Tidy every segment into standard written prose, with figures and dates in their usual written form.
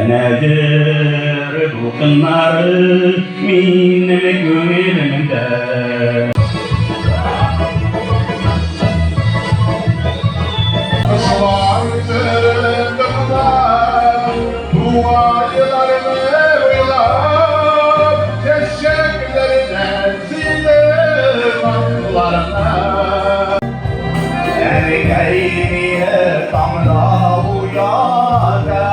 Nedir bu kınlar benim gönlümde? Dualarımı uylar, teşekkürlerine zilim aklarına. Erkeğine tamla uyanır.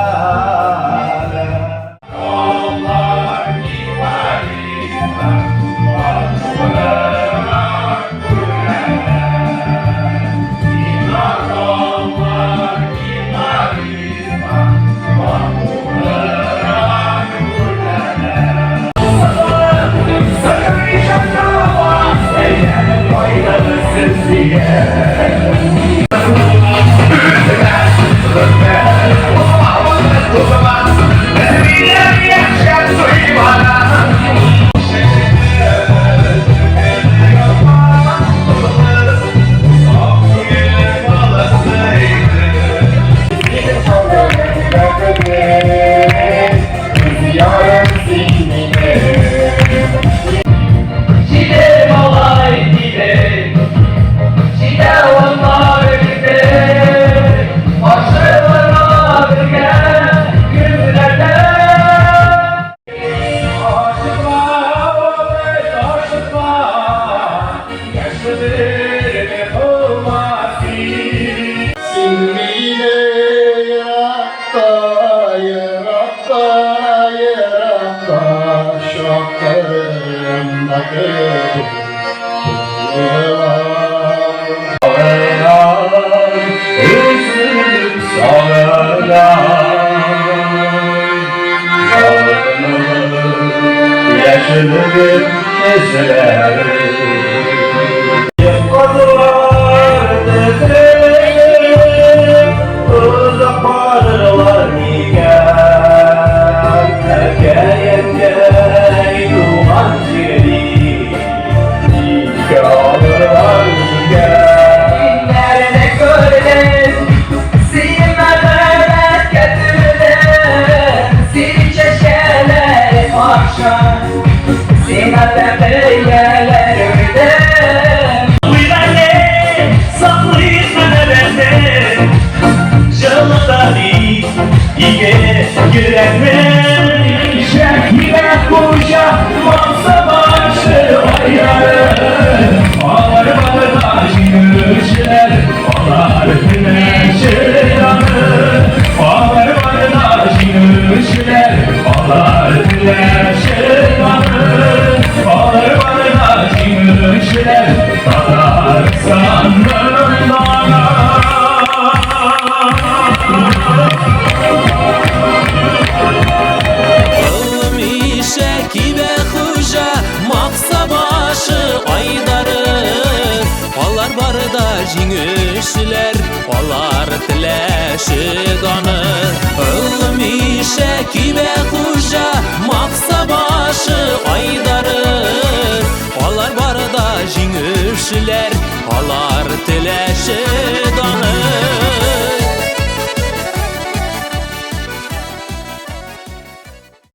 Yaşlıdır keseler Yazmadılar dedim Uzak varlar iken Erkeyence duman çeli Yıkağırlar iken Nerede gördün Silmeler getirdin Sil çeşeler akşam Silmeler beylerimde Uylarle saklıyız menelerde Canlıları İge yürekler Şekile koca Mansa başı ayarı Ağlar bağlar gülüşler Ağlar güneşler Ağlar bağlar gülüşler Ağlar güneşler Ağlar bağlar gülüşler Ağlar sanırım bana Şekibe Hoca Maksa başı aydarı Onlar barda jingüşler Onlar tileşi ganı